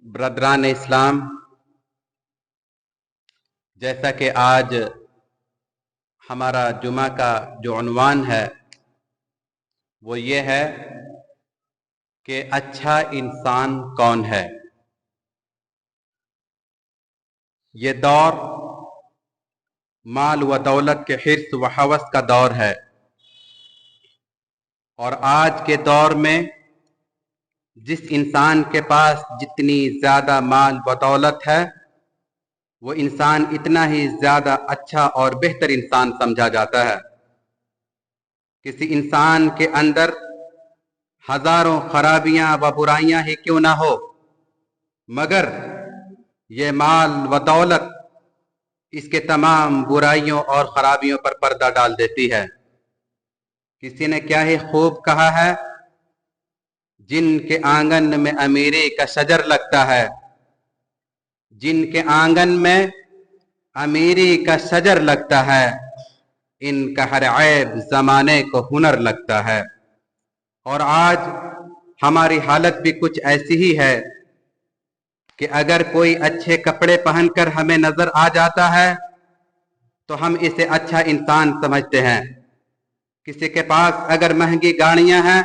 برادران اسلام، جیسا کہ آج ہمارا جمعہ کا جو عنوان ہے وہ یہ ہے کہ اچھا انسان کون ہے۔ یہ دور مال و دولت کے حرص و ہوس کا دور ہے، اور آج کے دور میں جس انسان کے پاس جتنی زیادہ مال و دولت ہے وہ انسان اتنا ہی زیادہ اچھا اور بہتر انسان سمجھا جاتا ہے۔ کسی انسان کے اندر ہزاروں خرابیاں و برائیاں ہی کیوں نہ ہو، مگر یہ مال و دولت اس کے تمام برائیوں اور خرابیوں پر پردہ ڈال دیتی ہے۔ کسی نے کیا ہی خوب کہا ہے، جن کے آنگن میں امیری کا شجر لگتا ہے، جن کے آنگن میں امیری کا شجر لگتا ہے، ان کا ہر عیب زمانے کو ہنر لگتا ہے۔ اور آج ہماری حالت بھی کچھ ایسی ہی ہے کہ اگر کوئی اچھے کپڑے پہن کر ہمیں نظر آ جاتا ہے تو ہم اسے اچھا انسان سمجھتے ہیں۔ کسی کے پاس اگر مہنگی گاڑیاں ہیں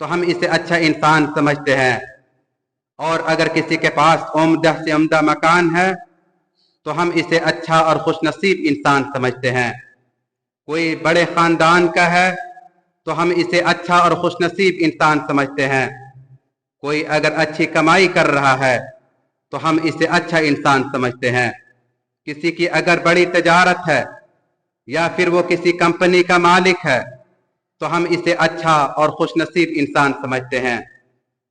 تو ہم اسے اچھا انسان سمجھتے ہیں، اور اگر کسی کے پاس عمدہ سے عمدہ مکان ہے تو ہم اسے اچھا اور خوش نصیب انسان سمجھتے ہیں۔ کوئی بڑے خاندان کا ہے تو ہم اسے اچھا اور خوش نصیب انسان سمجھتے ہیں۔ کوئی اگر اچھی کمائی کر رہا ہے تو ہم اسے اچھا انسان سمجھتے ہیں۔ کسی کی اگر بڑی تجارت ہے یا پھر وہ کسی کمپنی کا مالک ہے تو ہم اسے اچھا اور خوش نصیب انسان سمجھتے ہیں۔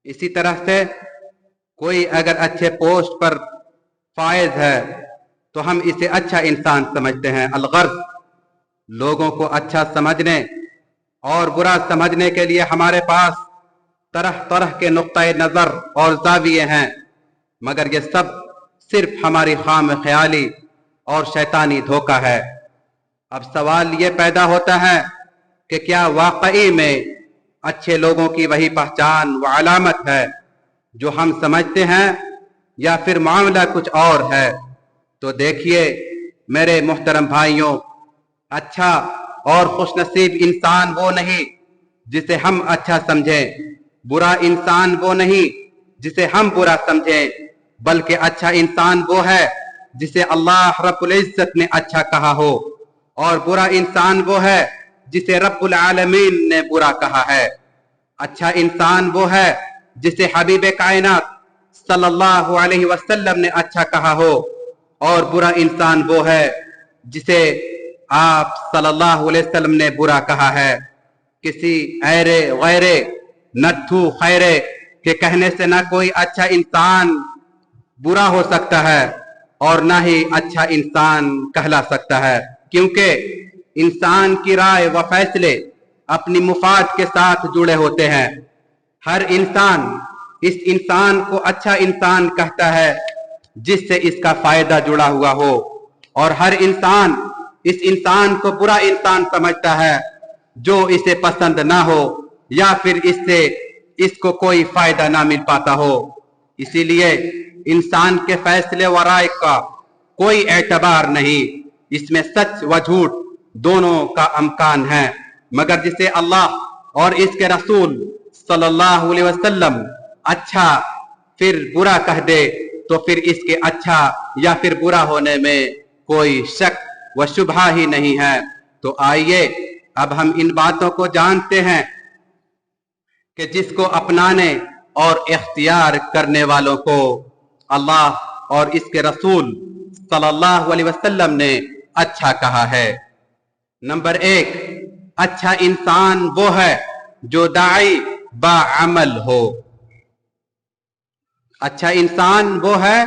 اسی طرح سے کوئی اگر اچھے پوسٹ پر فائز ہے تو ہم اسے اچھا انسان سمجھتے ہیں۔ الغرض، لوگوں کو اچھا سمجھنے اور برا سمجھنے کے لیے ہمارے پاس طرح طرح کے نقطۂ نظر اور زاویے ہیں، مگر یہ سب صرف ہماری خام خیالی اور شیطانی دھوکہ ہے۔ اب سوال یہ پیدا ہوتا ہے کہ کیا واقعی میں اچھے لوگوں کی وہی پہچان و علامت ہے جو ہم سمجھتے ہیں، یا پھر معاملہ کچھ اور ہے؟ تو دیکھیے میرے محترم بھائیوں، اچھا اور خوش نصیب انسان وہ نہیں جسے ہم اچھا سمجھیں، برا انسان وہ نہیں جسے ہم برا سمجھیں، بلکہ اچھا انسان وہ ہے جسے اللہ رب العزت نے اچھا کہا ہو، اور برا انسان وہ ہے جسے رب العالمین نے برا کہا ہے۔ اچھا انسان وہ ہے جسے حبیب کائنات صلی اللہ علیہ وسلم نے اچھا کہا ہو، اور برا انسان وہ ہے جسے آپ صلی اللہ علیہ وسلم نے برا کہا ہے۔ کسی ایرے غیرے نتھو خیرے کے کہنے سے نہ کوئی اچھا انسان برا ہو سکتا ہے اور نہ ہی اچھا انسان کہلا سکتا ہے، کیونکہ انسان کی رائے و فیصلے اپنی مفاد کے ساتھ جڑے ہوتے ہیں۔ ہر انسان اس انسان کو اچھا انسان کہتا ہے جس سے اس کا فائدہ جڑا ہوا ہو، اور ہر انسان اس انسان کو برا انسان سمجھتا ہے جو اسے پسند نہ ہو یا پھر اس سے اس کو کوئی فائدہ نہ مل پاتا ہو۔ اسی لیے انسان کے فیصلے و رائے کا کوئی اعتبار نہیں، اس میں سچ و جھوٹ دونوں کا امکان ہے، مگر جسے اللہ اور اس کے رسول صلی اللہ علیہ وسلم اچھا پھر برا کہہ دے تو پھر اس کے اچھا یا پھر برا ہونے میں کوئی شک و شبہ ہی نہیں ہے۔ تو آئیے اب ہم ان باتوں کو جانتے ہیں کہ جس کو اپنانے اور اختیار کرنے والوں کو اللہ اور اس کے رسول صلی اللہ علیہ وسلم نے اچھا کہا ہے۔ نمبر 1، اچھا انسان وہ ہے جو داعی با عمل ہو۔ اچھا انسان وہ ہے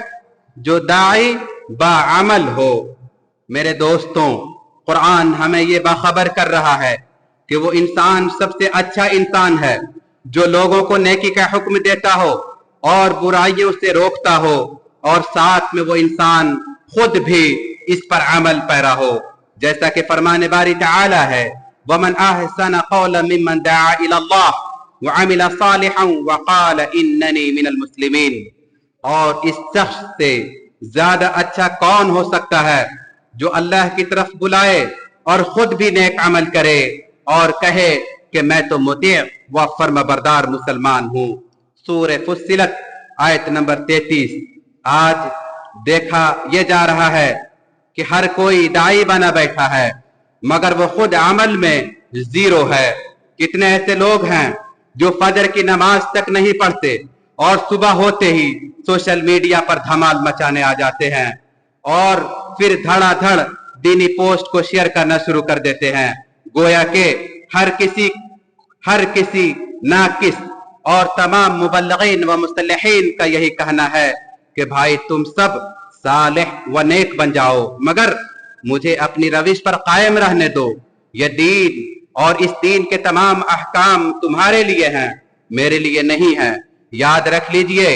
جو داعی با عمل ہو۔ میرے دوستوں، قرآن ہمیں یہ باخبر کر رہا ہے کہ وہ انسان سب سے اچھا انسان ہے جو لوگوں کو نیکی کا حکم دیتا ہو اور برائیوں سے روکتا ہو، اور ساتھ میں وہ انسان خود بھی اس پر عمل پیرا ہو، جیسا کہ فرمان باری تعالی ہے، وَمَنْ أَحْسَنَ قَوْلًا مِّمَّنْ دَعَا إِلَى اللَّهِ وَعَمِلَ صَالِحًا وَقَالَ إِنَّنِي مِنَ الْمُسْلِمِينَ۔ اور اس شخص سے زیادہ اچھا کون ہو سکتا ہے جو اللہ کی طرف بلائے اور خود بھی نیک عمل کرے اور کہے کہ میں تو مطیع و فرما بردار مسلمان ہوں۔ سورہ فصلت آیت نمبر 33۔ آج دیکھا یہ جا رہا ہے کہ ہر کوئی داعی بنا بیٹھا ہے مگر وہ خود عمل میں زیرو ہے۔ کتنے ایسے لوگ ہیں جو فجر کی نماز تک نہیں پڑھتے اور صبح ہوتے ہی سوشل میڈیا پر دھمال مچانے آ جاتے ہیں اور پھر دھڑا دھڑ دینی پوسٹ کو شیئر کرنا شروع کر دیتے ہیں، گویا کہ ہر کسی ناقص اور تمام مبلغین و مصلحین کا یہی کہنا ہے کہ بھائی تم سب صالح و نیک بن جاؤ مگر مجھے اپنی روش پر قائم رہنے دو۔ یہ دین اور اس دین کے تمام احکام تمہارے لیے ہیں، میرے لیے نہیں ہیں۔ یاد رکھ لیجئے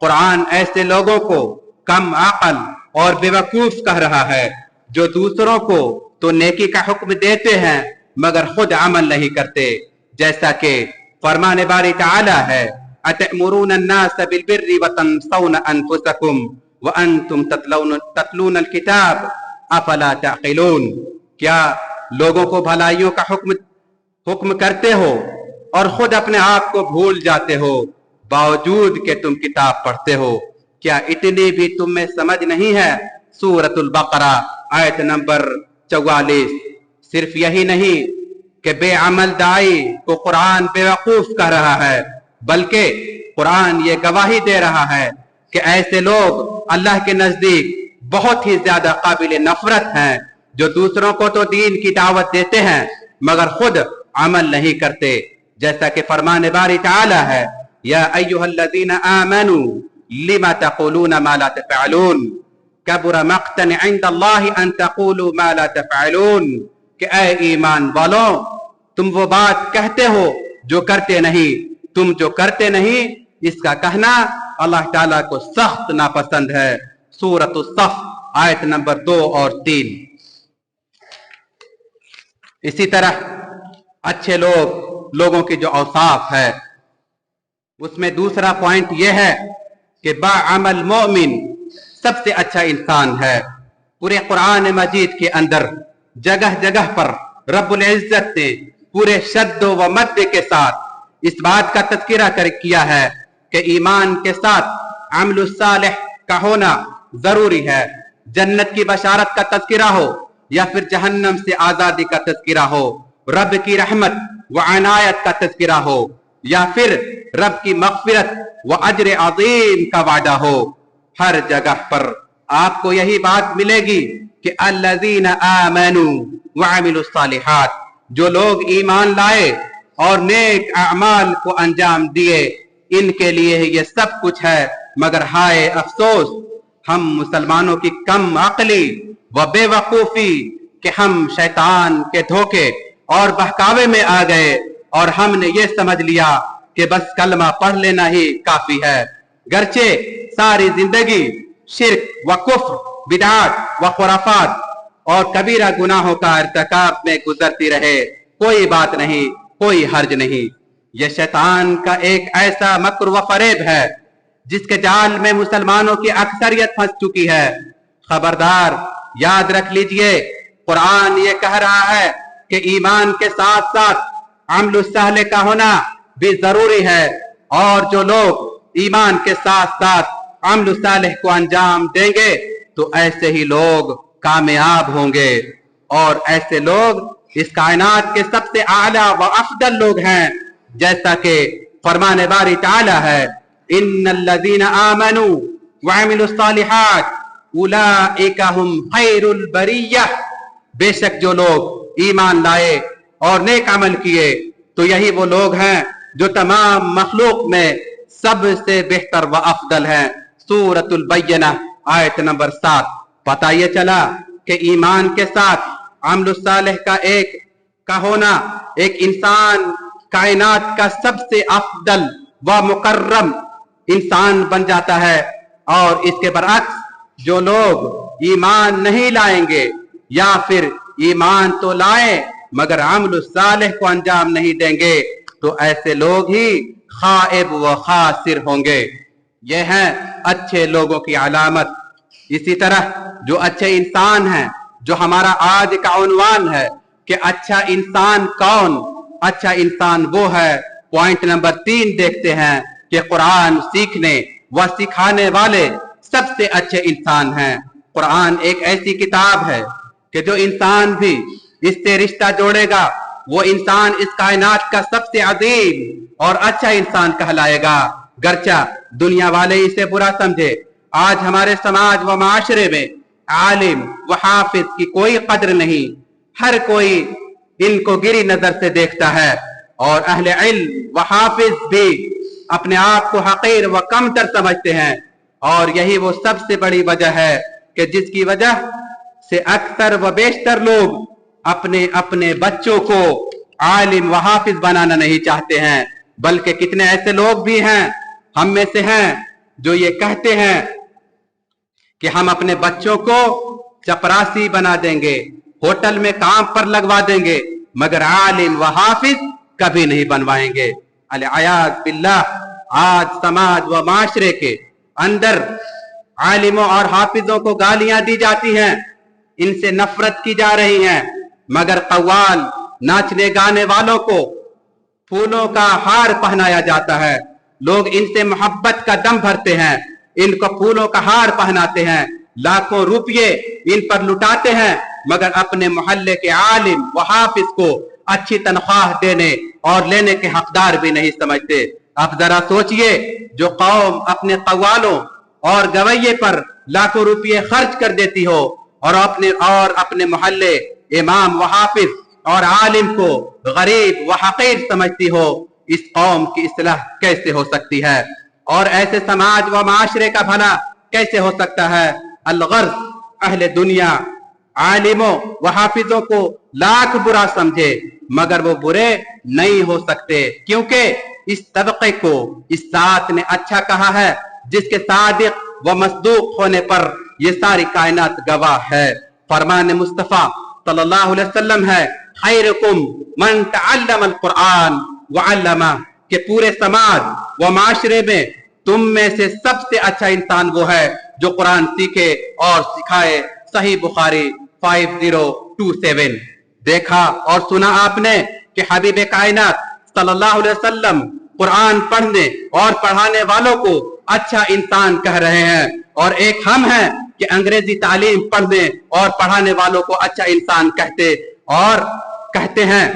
قرآن ایسے لوگوں کو کم عقل اور بیوقوف کہہ رہا ہے جو دوسروں کو تو نیکی کا حکم دیتے ہیں مگر خود عمل نہیں کرتے، جیسا کہ فرمان باری تعالی ہے اتأمرون الناس بالبر وتنسون انفسکم وانتم تتلون الکتاب افلا تعقلون۔ کیا لوگوں کو بھلائیوں کا حکم کرتے ہو اور خود اپنے آپ کو بھول جاتے ہو باوجود کہ تم کتاب پڑھتے ہو؟ کیا اتنی بھی تم میں سمجھ نہیں ہے؟ سورۃ البقرہ آیت نمبر 44۔ صرف یہی نہیں کہ بے عمل داعی کو قرآن بے وقوف کہہ رہا ہے بلکہ قرآن یہ گواہی دے رہا ہے کہ ایسے لوگ اللہ کے نزدیک بہت ہی زیادہ قابل نفرت ہیں جو دوسروں کو تو دین کی دعوت دیتے ہیں مگر خود عمل نہیں کرتے، جیسا کہ فرمان باری تعالی ہے یا ایھا الذین آمنوا لما تقولون ما لا تفعلون کبر مقتا عند اللہ ان تقولوا ما لا تفعلون، کہ اے ایمان والوں تم وہ بات کہتے ہو جو کرتے نہیں، تم جو کرتے نہیں اس کا کہنا اللہ تعالیٰ کو سخت ناپسند ہے۔ سورۃ الصف آیت نمبر 2 اور 3۔ اسی طرح اچھے لوگوں کی جو اوصاف ہے اس میں دوسرا پوائنٹ یہ ہے کہ باعمل مومن سب سے اچھا انسان ہے۔ پورے قرآن مجید کے اندر جگہ جگہ پر رب العزت نے پورے شد و مد کے ساتھ اس بات کا تذکرہ کیا ہے کہ ایمان کے ساتھ عمل الصالح کا ہونا ضروری ہے۔ جنت کی بشارت کا تذکرہ ہو یا پھر جہنم سے آزادی کا تذکرہ ہو، رب کی رحمت و عنایت کا تذکرہ ہو یا پھر رب کی مغفرت و اجر عظیم کا وعدہ ہو، ہر جگہ پر آپ کو یہی بات ملے گی کہ الذین آمنوا وعملوا الصالحات، جو لوگ ایمان لائے اور نیک اعمال کو انجام دیے ان کے لیے یہ سب کچھ ہے، مگر ہائے افسوس ہم مسلمانوں کی کم عقلی و بے وقوفی کہ ہم شیطان کے دھوکے اور بہکاوے میں آ گئے اور ہم نے یہ سمجھ لیا کہ بس کلمہ پڑھ لینا ہی کافی ہے، گرچہ ساری زندگی شرک و کفر، بدعات و خرافات اور کبیرہ گناہوں کا ارتکاب میں گزرتی رہے، کوئی بات نہیں، کوئی حرج نہیں۔ یہ شیطان کا ایک ایسا مکر و فریب ہے جس کے جال میں مسلمانوں کی اکثریت پھنس چکی ہے۔ خبردار، یاد رکھ لیجئے قرآن یہ کہہ رہا ہے کہ ایمان کے ساتھ ساتھ عمل الصالح کا ہونا بھی ضروری ہے، اور جو لوگ ایمان کے ساتھ ساتھ عمل الصالح کو انجام دیں گے تو ایسے ہی لوگ کامیاب ہوں گے، اور ایسے لوگ اس کائنات کے سب سے اعلیٰ و افضل لوگ ہیں، جیسا کہ فرمان باری تعالی ہے ان الذین آمنوا وعملوا الصالحات اولئک هم خیر البریہ، بے شک جو لوگ ایمان لائے اور نیک عمل کیے تو یہی وہ لوگ ہیں جو تمام مخلوق میں سب سے بہتر و افضل ہیں۔ سورۃ البینہ آیت نمبر 7۔ پتہ یہ چلا کہ ایمان کے ساتھ عمل الصالح کا ہونا ایک انسان کائنات کا سب سے افضل و مکرم انسان بن جاتا ہے، اور اس کے برعکس جو لوگ ایمان نہیں لائیں گے یا پھر ایمان تو لائیں مگر عمل الصالح کو انجام نہیں دیں گے تو ایسے لوگ ہی خائب و خاسر ہوں گے۔ یہ ہے اچھے لوگوں کی علامت۔ اسی طرح جو اچھے انسان ہیں، جو ہمارا آج کا عنوان ہے کہ اچھا انسان کون؟ اچھا انسان وہ ہے، پوائنٹ نمبر 3 دیکھتے ہیں کہ قرآن سیکھنے و سکھانے والے سب سے اچھے انسان ہیں۔ قرآن ایک ایسی کتاب ہے کہ جو انسان بھی اس سے رشتہ جوڑے گا وہ انسان اس کائنات کا سب سے عظیم اور اچھا انسان کہلائے گا، گرچہ دنیا والے اسے برا سمجھے۔ آج ہمارے سماج و معاشرے میں عالم و حافظ کی کوئی قدر نہیں، ہر کوئی ان کو گری نظر سے دیکھتا ہے، اور اہل علم و حافظ بھی اپنے آپ کو حقیر و کم تر سمجھتے ہیں، اور یہی وہ سب سے بڑی وجہ ہے کہ جس کی وجہ سے اکثر و بیشتر لوگ اپنے اپنے بچوں کو عالم و حافظ بنانا نہیں چاہتے ہیں، بلکہ کتنے ایسے لوگ بھی ہیں، ہم میں سے ہیں، جو یہ کہتے ہیں کہ ہم اپنے بچوں کو چپراسی بنا دیں گے، ہوٹل میں کام پر لگوا دیں گے، مگر عالم و حافظ کبھی نہیں بنوائیں گے۔ العیاذ باللہ، آج سماج و معاشرے کے اندر عالموں اور حافظوں کو گالیاں دی جاتی ہیں، ان سے نفرت کی جا رہی ہیں، مگر قوال ناچنے گانے والوں کو پھولوں کا ہار پہنایا جاتا ہے۔ لوگ ان سے محبت کا دم بھرتے ہیں، ان کو پھولوں کا ہار پہناتے ہیں، لاکھوں روپیے ان پر لٹاتے ہیں، مگر اپنے محلے کے عالم و حافظ کو اچھی تنخواہ دینے اور لینے کے حقدار بھی نہیں سمجھتے۔ اب ذرا سوچئے، جو قوم اپنے قوالوں اور گویے پر لاکھوں روپیے خرچ کر دیتی ہو اور اپنے محلے امام و حافظ اور عالم کو غریب و حقیر سمجھتی ہو، اس قوم کی اصلاح کیسے ہو سکتی ہے؟ اور ایسے سماج و معاشرے کا بھلا کیسے ہو سکتا ہے؟ الغرض اہل دنیا عالموں و حافظوں کو لاکھ برا سمجھے، مگر وہ برے نہیں ہو سکتے، کیونکہ اس طبقے کو اس ذات نے اچھا کہا ہے جس کے صادق و مصدوق ہونے پر یہ ساری کائنات گواہ ہے۔ فرمان مصطفیٰ صلی اللہ علیہ وسلم ہے، خیرکم من تعلم القرآن وعلمہ، کہ پورے سماج و معاشرے میں تم میں سے سب سے اچھا انسان وہ ہے جو قرآن سیکھے اور سکھائے۔ صحیح بخاری 5027۔ دیکھا اور سنا آپ نے کہ حبیب کائنات صلی اللہ علیہ وسلم قرآن پڑھنے اور پڑھانے والوں کو اچھا انسان کہہ رہے ہیں، اور ایک ہم ہیں کہ انگریزی تعلیم پڑھنے اور پڑھانے والوں کو اچھا انسان کہتے ہیں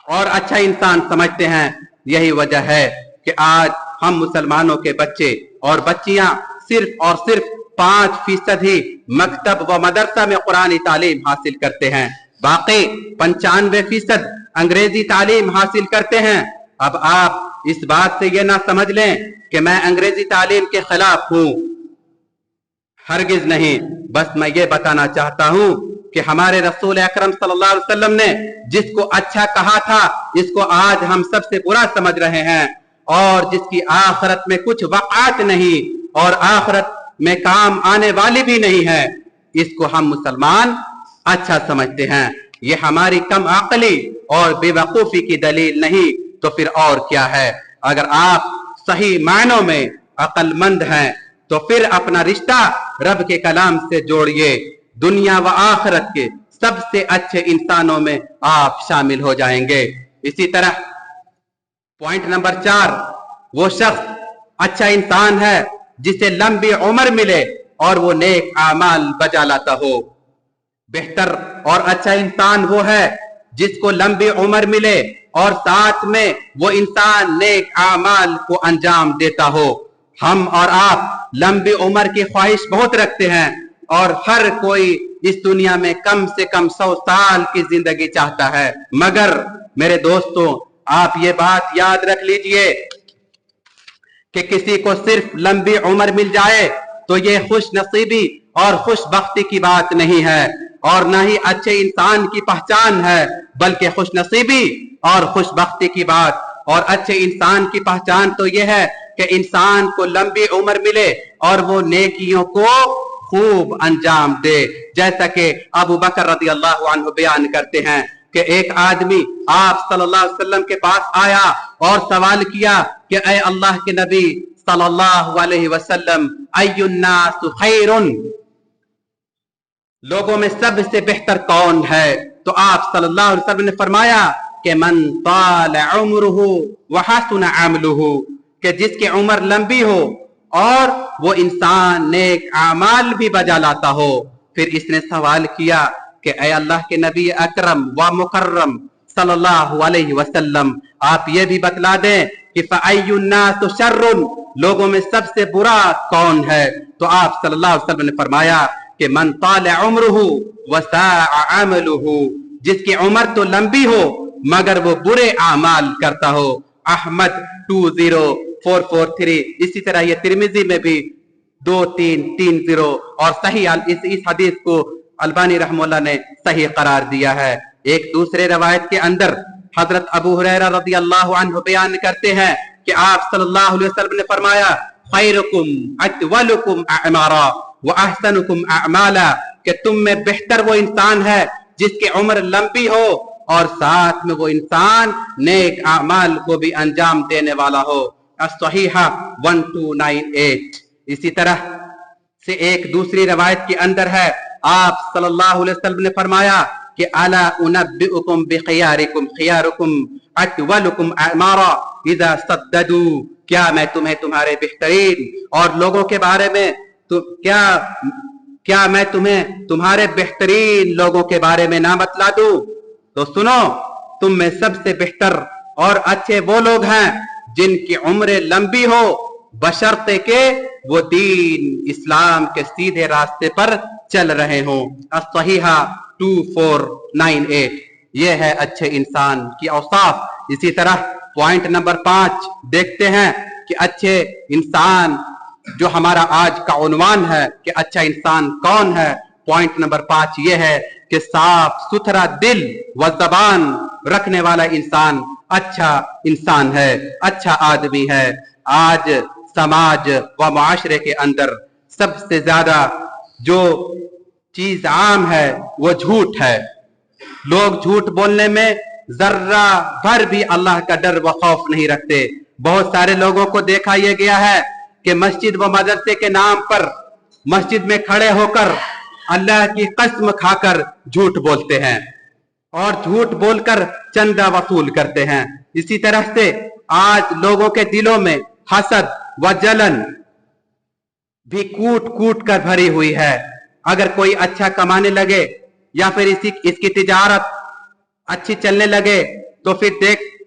اور اچھا انسان سمجھتے ہیں۔ یہی وجہ ہے کہ آج ہم مسلمانوں کے بچے اور بچیاں صرف اور صرف 5% ہی مکتب و مدرسہ میں قرآنی تعلیم حاصل کرتے ہیں، باقی 95% انگریزی تعلیم حاصل کرتے ہیں۔ اب آپ اس بات سے یہ نہ سمجھ لیں کہ میں انگریزی تعلیم کے خلاف ہوں، ہرگز نہیں، بس میں یہ بتانا چاہتا ہوں کہ ہمارے رسول اکرم صلی اللہ علیہ وسلم نے جس کو اچھا کہا تھا، اس کو آج ہم سب سے برا سمجھ رہے ہیں، اور جس کی آخرت میں کچھ وقعت نہیں اور آخرت میں کام آنے والی بھی نہیں ہے، اس کو ہم مسلمان اچھا سمجھتے ہیں۔ یہ ہماری کم عقلی اور بے وقوفی کی دلیل نہیں تو پھر اور کیا ہے؟ اگر آپ صحیح معنوں میں عقل مند ہیں تو پھر اپنا رشتہ رب کے کلام سے جوڑیے، دنیا و آخرت کے سب سے اچھے انسانوں میں آپ شامل ہو جائیں گے۔ اسی طرح پوائنٹ نمبر 4، وہ شخص اچھا انسان ہے جسے لمبی عمر ملے اور وہ نیک اعمال بجا لاتا ہو۔ بہتر اور اچھا انسان وہ ہے جس کو لمبی عمر ملے اور ساتھ میں وہ انسان نیک اعمال کو انجام دیتا ہو۔ ہم اور آپ لمبی عمر کی خواہش بہت رکھتے ہیں، اور ہر کوئی اس دنیا میں کم سے کم 100 سال کی زندگی چاہتا ہے، مگر میرے دوستوں آپ یہ بات یاد رکھ لیجئے کہ کسی کو صرف لمبی عمر مل جائے تو یہ خوش نصیبی اور خوش بختی کی بات نہیں ہے، اور نہ ہی اچھے انسان کی پہچان ہے، بلکہ خوش نصیبی اور خوش بختی کی بات اور اچھے انسان کی پہچان تو یہ ہے کہ انسان کو لمبی عمر ملے اور وہ نیکیوں کو خوب انجام دے، جیسا کہ ابو بکر رضی اللہ عنہ بیان کرتے ہیں کہ ایک آدمی آپ صلی اللہ علیہ وسلم کے پاس آیا اور سوال کیا کہ اے اللہ کے نبی सल्लल्लाहु अलैहि वसल्लम अय्युन्नास खैरुन, लोगों में सबसे बेहतर कौन है? तो आप सल्लल्लाहु अलैहि वसल्लम ने फरमाया कि मन ताल उम्रुहु व हसन अमलुहु, कि जिसकी उम्र लंबी हो और वो इंसान नेक आमाल भी बजा लाता हो। फिर इसने सवाल किया कि ऐ अल्लाह के नबी अकरम व मुकर्रम सल्लल्लाहु अलैहि वसल्लम, आप ये भी बतला दें कि फ़अय्युन्नास शर्रुन, लोगों में सबसे बुरा कौन है? तो आप सल्लल्लाहु अलैहि वसल्लम ने फरमाया कि मन ताल उम्रुहु व साअ अमलुहु, जिसकी उम्र तो लंबी हो मगर वो बुरे आमाल करता हो। अहमद 20443। इसी तरह ये तिरमिजी में भी 2330 और सही इस हदीस को अलबानी रहमतुल्लाह ने सही करार दिया है। एक दूसरे रवायत के अंदर हजरत अबू हुरैरा रज़ियल्लाहु अन्हु बयान करते हैं कि आप सल्लल्लाहु अलैहि वसल्लम ने फरमाया खैरुकुम अतवलुकुम अमारा व अहसनुकुम अमाला, कि तुम में बेहतर वो इंसान है जिसकी उम्र लंबी हो और साथ में वो इंसान नेक अमाल को भी अंजाम देने वाला हो। as-सहीहा 1298। इसी तरह से एक दूसरी रवायत के अंदर है, आप सल्लल्लाहु अलैहि वसल्लम ने फरमाया कि अला उनब्बिउकुम बिखियारिकुम खियारुकुम अतवलुकुम अमारा इज़ा सद्ददू, क्या मैं तुम्हें तुम्हारे बेहतरीन और लोगों के बारे में तो क्या मैं तुम्हें तुम्हारे बेहतरीन लोगों के बारे में ना बतला दूं? तो सुनो, तुम में सबसे बेहतर और अच्छे वो लोग हैं जिनकी उम्र लंबी हो बशर्ते के वो दीन इस्लाम के सीधे रास्ते पर चल रहे हों। as-सहीहा 2498। ये है अच्छे इंसान की औसाफ। इसी तरह पॉइंट नंबर 5 देखते हैं कि अच्छे इंसान, जो हमारा आज का उन्वान है कि अच्छा इंसान कौन है, पॉइंट नंबर 5 ये है कि साफ सुथरा दिल व जबान रखने वाला इंसान अच्छा इंसान है, अच्छा आदमी है। आज समाज व माशरे के अंदर सबसे ज्यादा जो चीज आम है वो झूठ है। लोग झूठ बोलने में जर्रा भर भी अल्लाह का डर व खौफ नहीं रखते। बहुत सारे लोगों को देखा यह गया है कि मस्जिद व मदरसे के नाम पर मस्जिद में खड़े होकर अल्लाह की कसम खाकर झूठ बोलते हैं और झूठ बोलकर चंदा वसूल करते हैं। इसी तरह से आज लोगों के दिलों में हसद व जलन भी कूट कूट कर भरी हुई है। अगर कोई अच्छा कमाने लगे या फिर इसकी तिजारत अच्छी चलने लगे तो फिर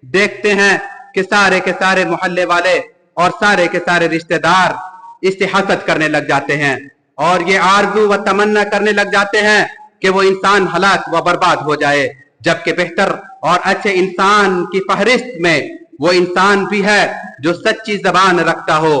देखते हैं कि सारे के सारे मोहल्ले वाले और सारे के सारे रिश्तेदार इससे हसद करने लग जाते हैं और ये आरजू व तमन्ना करने लग जाते हैं कि वो इंसान हलाक व बर्बाद हो जाए। जबकि बेहतर और अच्छे इंसान की फहरिस्त में वो इंसान भी है जो सच्ची जबान रखता हो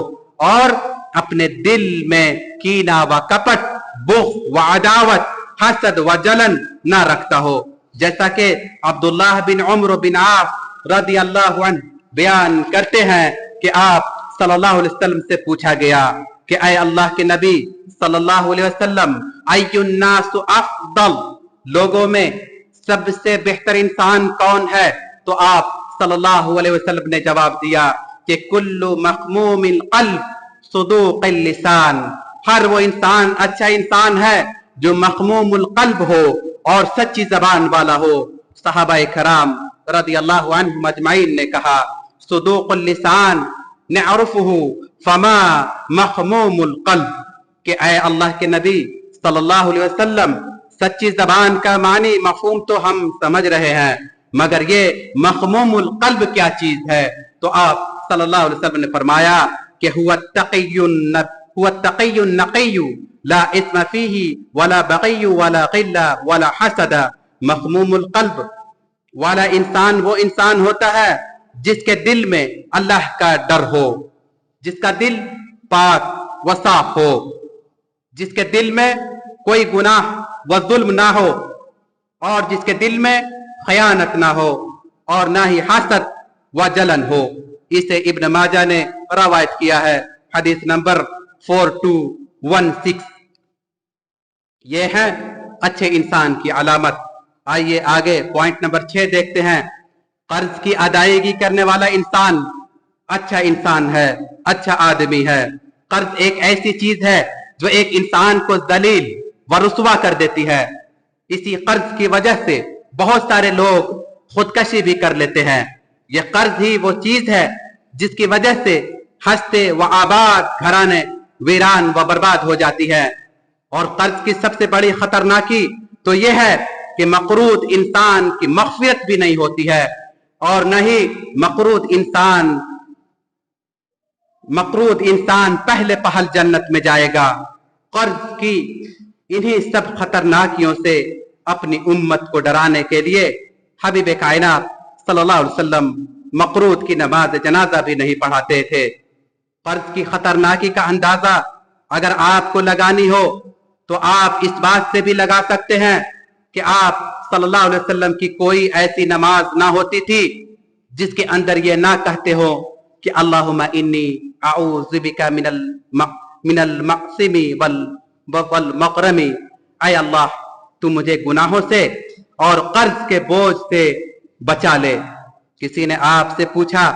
और अपने दिल में कीना व कपट, बुग़्ज़ व अदावत, हसद व जलन ना रखता हो। जैसा कि अब्दुल्लाह बिन उमर बिन आस रज़ियल्लाहु अन्हु बयान करते हैं कि आप सल्लल्लाहु अलैहि वसल्लम से पूछा गया कि ऐ अल्लाह के नबी सल्लल्लाहु अलैहि वसल्लम अय्युन्नासु अफ़दल, लोगों में सबसे बेहतर इंसान कौन है? तो आप सल्लल्लाहु अलैहि वसल्लम ने जवाब दिया कि कुल्लु मखमूमिल क़ल्ब सुदूक़िल लिसान, हर वो इंसान अच्छा इंसान है जो मखमूमुल क़ल्ब हो और सच्ची जबान वाला हो। सहाबाए कराम रज़ियल्लाहु अन्हुम अजमाइन ने कहा सुदूक़ुल लिसान नअरफ़ुहु फमा मखमूमुल क़ल्ब, कि ऐ अल्लाह के नबी सल्लल्लाहु अलैहि वसल्लम, सच्ची जबान का मानी मफहूम तो हम समझ रहे हैं, मगर ये मखमूमुल क़ल्ब क्या चीज है? तो आप सल्लल्लाहु अलैहि वसल्लम ने फरमाया कि हुवा तक़ियुन नक़िय्यु ला इस्म फ़ीही वला बग़य्यु वला ग़िल्ला वला हसद। मखमूमुल क़ल्ब वाला इंसान वो इंसान होता है जिसके दिल में अल्लाह का डर हो, जिसका दिल पाक व साफ हो, जिसके दिल में कोई गुनाह व जुल्म ना हो और जिसके दिल में खयानत ना हो और ना ही हसद व जलन हो। इसे इब्न माजा ने रवायत किया है, हदीस नंबर 4216। ये है अच्छे इंसान की अलामत। आइए आगे पॉइंट नंबर 6 देखते हैं। कर्ज की अदायगी करने वाला इंसान अच्छा इंसान है, अच्छा आदमी है। कर्ज एक ऐसी चीज है जो एक इंसान को जलील व रुसवा कर देती है। इसी कर्ज की वजह से बहुत सारे लोग खुदकशी भी कर लेते हैं। यह कर्ज ही वो चीज है जिसकी वजह से हंसते व आबाद घराने वीरान व बर्बाद हो जाती है। और कर्ज की सबसे बड़ी खतरनाकी तो यह है कि मकरूद इंसान की मग़फ़िरत भी नहीं होती है, और न ही मकरूद इंसान पहले पहल जन्नत में जाएगा। कर्ज की इन्हीं सब खतरनाकियों से अपनी उम्मत को डराने के लिए हबीब कायनात सल्लल्लाहु अलैहि वसल्लम मकरूद की नमाज जनाजा भी नहीं पढ़ाते थे। कर्ज की खतरनाकी का अंदाजा अगर आपको लगानी हो तो आप इस बात से भी लगा सकते हैं कि आप सल्लल्लाहु अलैहि वसल्लम की कोई ऐसी नमाज ना होती थी जिसके अंदर ये ना कहते हो कि अल्लाहुम्मा इन्नी अऊज़ु बिका मिनल मक़सिमी वल मक़रमी, ऐ अल्लाह तू मुझे गुनाहों से और कर्ज के बोझ से बचा ले। किसी ने आपसे पूछा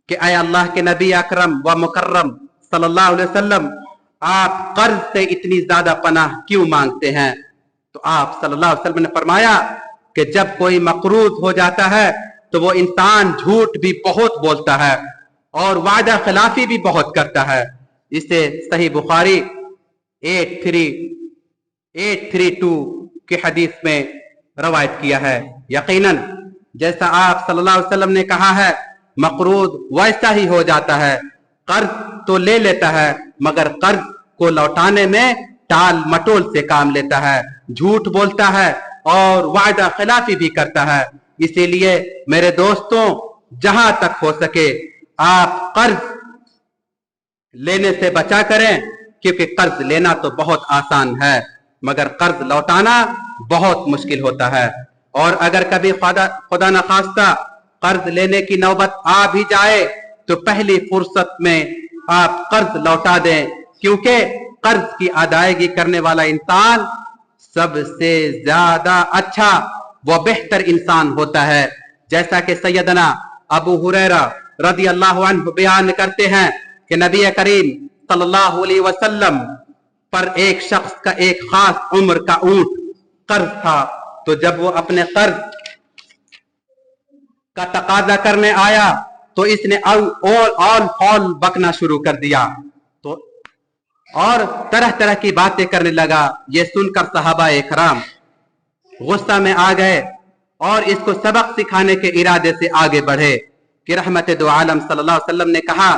कि ऐ अल्लाह के नबी अकरम व मुकर्रम सल्लल्लाहु अलैहि वसल्लम, आप कर्ज से इतनी ज्यादा पनाह क्यों मांगते हैं? तो आप सल्लल्लाहु अलैहि वसल्लम ने फरमाया कि जब कोई मकरूज हो जाता है तो वो इंसान झूठ भी बहुत बोलता है और वादा खिलाफी भी बहुत करता है। इसे सही बुखारी 832 की हदीस में रवायत किया है। यकीनन जैसा आप सल्लल्लाहु अलैहि वसल्लम ने कहा है, मकरूज वैसा ही हो जाता है। कर्ज तो ले लेता है मगर कर्ज को लौटाने में टाल मटोल से काम लेता है, झूठ बोलता है और वादा खिलाफी भी करता है। इसीलिए मेरे दोस्तों, जहां तक हो सके आप कर्ज लेने से बचा करें, क्योंकि कर्ज लेना तो बहुत आसान है मगर कर्ज लौटाना बहुत मुश्किल होता है। और अगर कभी खुदा न खास्ता कर्ज लेने की नौबत आ भी जाए तो पहली फुर्सत में आप कर्ज लौटा दें, क्योंकि कर्ज की अदायगी करने वाला इंसान सबसे ज्यादा अच्छा व बेहतर इंसान होता है। जैसा कि सैयदना अबू हुरैरा रज़ी अल्लाहु अन्हु बयान करते हैं कि नबी करीम सल्लल्लाहु अलैहि वसल्लम पर एक शख्स का एक खास उम्र का ऊंट कर्ज था। तो जब वो अपने कर्ज का तकाजा करने आया तो इसने ऑल फॉल बकना शुरू कर दिया तो और तरह तरह की बातें करने लगा। ये सुनकर सहाबा इकराम गुस्सा में आ गए और इसको सबक सिखाने के इरादे से आगे बढ़े कि रहमत दो आलम सल्लल्लाहु अलैहि वसल्लम ने कहा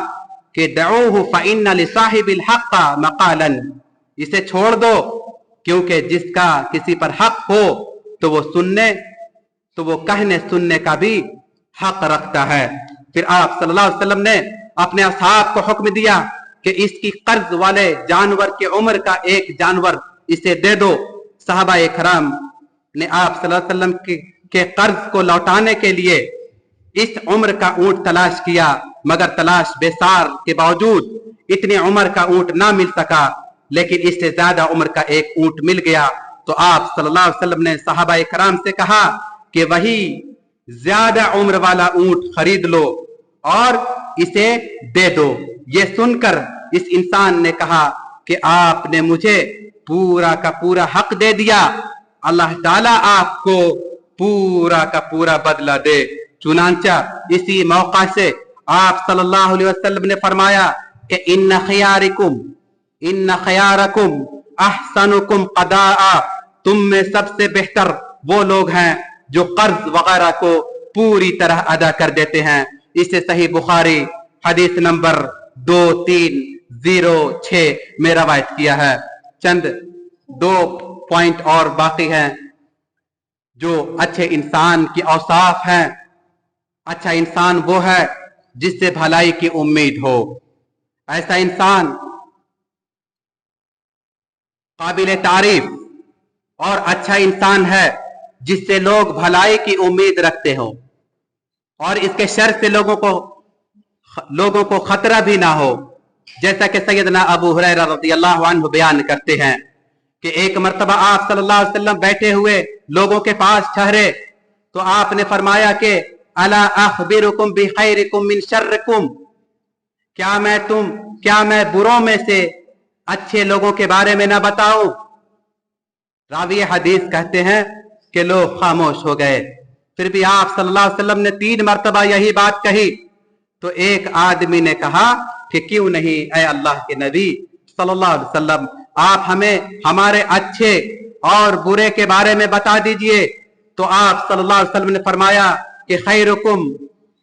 कि दऊहु फइन्ना लिसाहिबिल हक़ मक़ालन, इसे छोड़ दो क्योंकि जिसका किसी पर हक हो तो वो कहने सुनने का भी हक रखता है। फिर आप सल्लल्लाहु अलैहि वसल्लम ने अपने असहाब को हुक्म दिया कि इसकी कर्ज वाले जानवर की उम्र का एक जानवर इसे दे दो। सहाबा इकराम ने आप सल्लल्लाहु अलैहि वसल्लम के कर्ज को लौटाने के लिए इस उम्र का ऊंट तलाश किया, मगर तलाश बेसार के बावजूद इतनी उम्र का ऊंट ना मिल सका, लेकिन इससे ज्यादा उम्र का एक ऊंट मिल गया। तो आप सल्लल्लाहु अलैहि वसल्लम ने सहाबा इकराम से कहा कि वही ज्यादा उम्र वाला ऊंट खरीद लो और इसे दे दो। ये सुनकर इस इंसान ने कहा कि आपने मुझे पूरा का पूरा हक दे दिया, अल्लाह ताला आपको पूरा का पूरा बदला दे। चुनांचा इसी मौका से आप सल्लल्लाहु अलैहि वसल्लम ने फरमाया कि इन्ना खयारकुम अहसनुकुम क़दाआ, तुम में सबसे बेहतर वो लोग हैं जो कर्ज वगैरह को पूरी तरह अदा कर देते हैं। इसे सही बुखारी हदीस नंबर 2306 में रवायत किया है। चंद 2 पॉइंट और बाकी हैं जो अच्छे इंसान की औसाफ हैं। अच्छा इंसान वो है जिससे भलाई की उम्मीद हो। ऐसा इंसान काबिल तारीफ और अच्छा इंसान है जिससे लोग भलाई की उम्मीद रखते हो और इसके शर से लोगों को खतरा भी ना हो। जैसा कि सैयदना अबू हुरैरा रज़ियल्लाहु अन्हु बयान करते हैं कि एक मर्तबा आप सल्लल्लाहु अलैहि वसल्लम बैठे हुए लोगों के पास ठहरे तो आपने फरमाया कि अला अखबिरुकुम बिखैरिकुम मिन शर्रिकुम, क्या मैं बुरों में से अच्छे लोगों के बारे में ना बताऊं? रावी हदीस कहते हैं कि लोग खामोश हो गए। फिर भी आप सल्लल्लाहु अलैहि वसल्लम ने 3 मरतबा यही बात कही। तो एक आदमी ने कहा कि क्यों नहीं ऐ अल्लाह के नबी सल्लल्लाहु अलैहि वसल्लम, आप हमें हमारे अच्छे और बुरे के बारे में बता दीजिए। तो आप सल्लल्लाहु अलैहि वसल्लम ने फरमाया कि खैरुकुम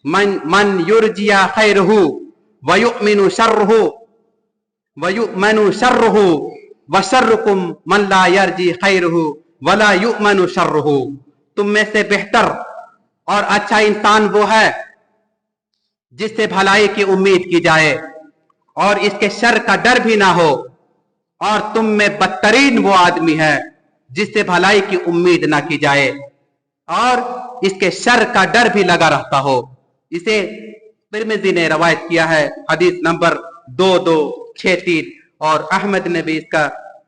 मन युरजिया खैरुहु व युमिनु शर्रुहु व शर्रुकुम मन ला यरजी खैरुहु व ला युमनु शर्रुहु। तुम में से बेहतर और अच्छा इंसान वो है जिससे भलाई की उम्मीद की जाए और इसके शर का डर भी ना हो, और तुम में बदतरीन वो आदमी है जिससे भलाई की उम्मीद ना की जाए और इसके शर का डर भी लगा रहता हो। इसे तिर्मिज़ी ने रवायत किया है, हदीस नंबर 2263, और अहमद ने भी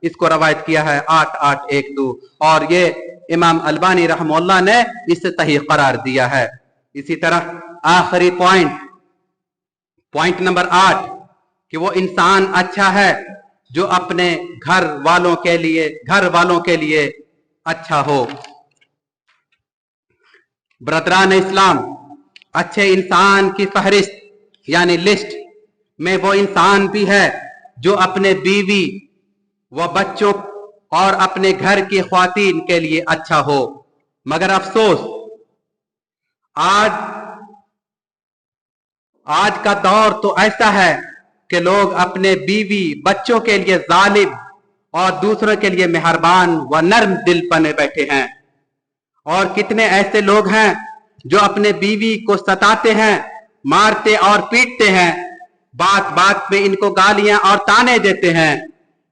इसको रवायत किया है 8812, और ये इमाम अलबानी रहमहुल्लाह ने इसे सही करार दिया है। इसी तरह आखिरी पॉइंट नंबर 8 कि वो इंसान अच्छा है जो अपने घर वालों के लिए अच्छा हो। ब्रदरान इस्लाम, अच्छे इंसान की फहरिस्त यानी लिस्ट में वो इंसान भी है जो अपने बीवी व बच्चों और अपने घर की ख्वातीन के लिए अच्छा हो। मगर अफसोस आज का दौर तो ऐसा है कि लोग अपने बीवी बच्चों के लिए जालिम और दूसरों के लिए मेहरबान व नर्म दिल बने बैठे हैं। और कितने ऐसे लोग हैं जो अपने बीवी को सताते हैं, मारते और पीटते हैं, बात बात में इनको गालियां और ताने देते हैं।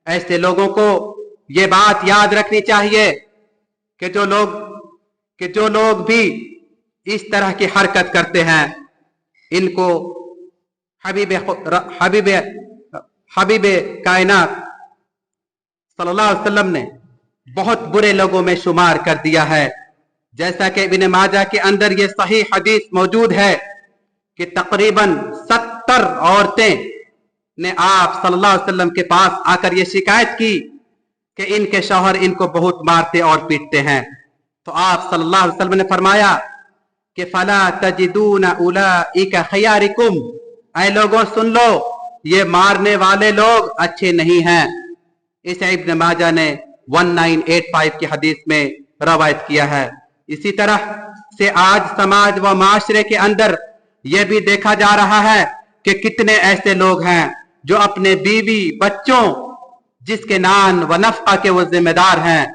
ऐसे लोगों को ये बात याद रखनी चाहिए कि जो लोग भी इस तरह की हरकत करते हैं, इनको हबीब कायनात सल्लल्लाहु अलैहि वसल्लम ने बहुत बुरे लोगों में शुमार कर दिया है। जैसा कि इब्न माजा के अंदर ये सही हदीस मौजूद है कि तकरीबन 70 औरतें ने आप सल्लल्लाहु अलैहि वसल्लम के पास आकर ये शिकायत की कि इनके शौहर इनको बहुत मारते और पीटते हैं। तो आप सल्लल्लाहु अलैहि वसल्लम ने फरमाया कि फला तजिदून उलाइका खयारिकुम, ऐ लोगों सुन लो, ये मारने वाले लोग अच्छे नहीं हैं। इसे इब्न माजा ने 1985 की हदीस में रवायत किया है। इसी तरह से आज समाज व माशरे के अंदर यह भी देखा जा रहा है कि कितने ऐसे लोग हैं जो अपने बीवी बच्चों जिसके नान व नफका के वो जिम्मेदार हैं,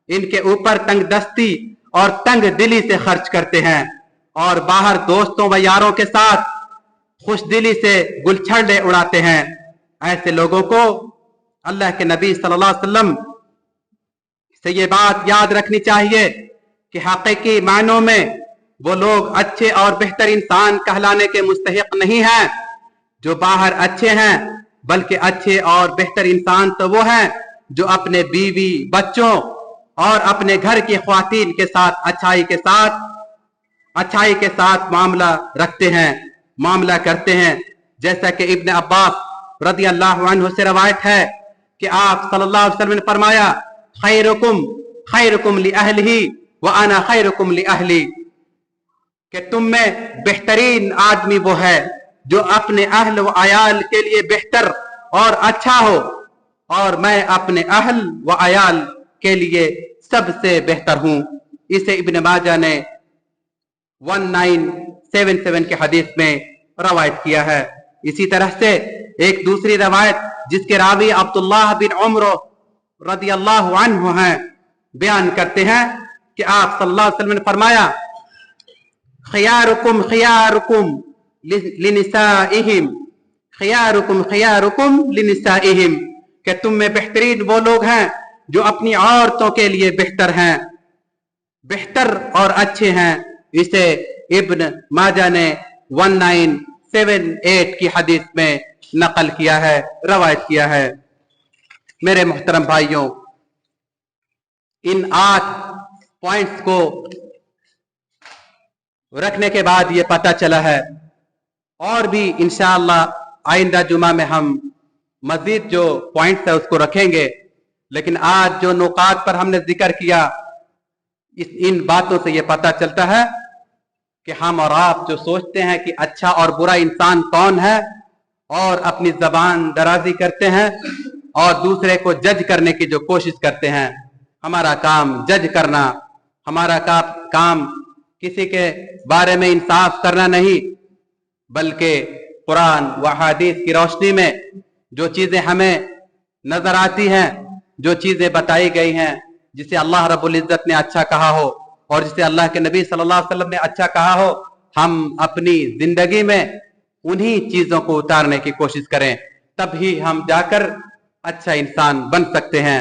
इनके ऊपर तंगदस्ती और तंग दिली से खर्च करते हैं और बाहर दोस्तों व यारों के साथ खुश दिली से गुलछड़े उड़ाते हैं। ऐसे लोगों को अल्लाह के नबी सल्लल्लाहु अलैहि वसल्लम से ये बात याद रखनी चाहिए कि हकीकी मायनों में वो लोग अच्छे और बेहतर इंसान कहलाने के मुस्तहिक नहीं हैं जो बाहर अच्छे हैं, बल्कि अच्छे और बेहतर इंसान तो वो हैं जो अपने बीवी बच्चों और अपने घर की ख्वातीन के साथ अच्छाई के साथ मामला करते हैं। जैसा कि इब्न अब्बास रज़ी अल्लाहु अन्हु से रवायत है कि आप सल्लल्लाहु अलैहि वसल्लम ने फरमाया खैरुकुम लि अहलिही व अना खैरुकुम लि अहली, कि तुम में बेहतरीन आदमी वो है जो अपने अहल व अयाल के लिए बेहतर और अच्छा हो, और मैं अपने अहल व अयाल के लिए सबसे बेहतर हूं। इसे इब्न माजा ने 1977 के हदीस में रवायत किया है। इसी तरह से एक दूसरी रवायत जिसके रावी अब्दुल्लाह बिन उमर रज़ियल्लाहु अन्हु हैं, बयान करते हैं कि आप सल्लल्लाहु अलैहि वसल्लम ने फरमाया खियारुकुम लिनिसाइहिम, कि तुम में बेहतरीन वो लोग हैं जो अपनी औरतों के लिए बेहतर और अच्छे हैं। इसे इब्न माजा ने 1978 की हदीस में नकल किया है, रवायत किया है। मेरे मोहतरम भाइयों, इन 8 पॉइंट्स को रखने के बाद ये पता चला है, और भी इंशाअल्लाह आइंदा जुमा में हम मजीद जो पॉइंट्स है उसको रखेंगे, लेकिन आज जो नुकात पर हमने जिक्र किया, इन बातों से ये पता चलता है कि हम और आप जो सोचते हैं कि अच्छा और बुरा इंसान कौन है और अपनी जबान दराजी करते हैं और दूसरे को जज करने की जो कोशिश करते हैं, हमारा काम जज करना, हमारा काम किसी के बारे में इंसाफ करना नहीं, बल्कि कुरान व हदीस की रोशनी में जो चीजें हमें नजर आती हैं, जो चीजें बताई गई हैं, जिसे अल्लाह रब्बुल इज्जत ने अच्छा कहा हो और जिसे अल्लाह के नबी सल्लल्लाहु अलैहि वसल्लम ने अच्छा कहा हो, हम अपनी जिंदगी में उन्हीं चीजों को उतारने की कोशिश करें, तभी हम जाकर अच्छा इंसान बन सकते हैं।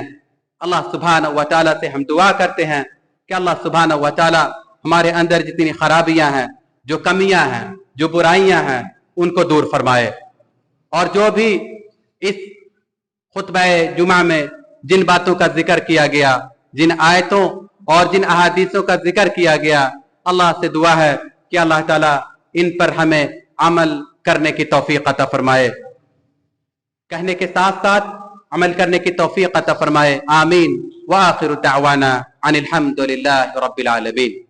अल्लाह सुब्हानहू व तआला से हम दुआ करते हैं कि अल्लाह सुब्हानहू व तआला हमारे अंदर जितनी खराबियां हैं, जो कमियां हैं, जो बुराइयां हैं, उनको दूर फरमाए, और जो भी इस खुतबा जुमा में जिन बातों का जिक्र किया गया, जिन आयतों और जिन अहादीसों का जिक्र किया गया, अल्लाह से दुआ है कि अल्लाह ताला इन पर हमें अमल करने की तौफीक अता फरमाए, कहने के साथ साथ अमल करने की तौफीक अता फरमाए। आमीन। व आखिरु दावाना अनिल हम्दुलिल्लाहि रब्बिल आलमीन।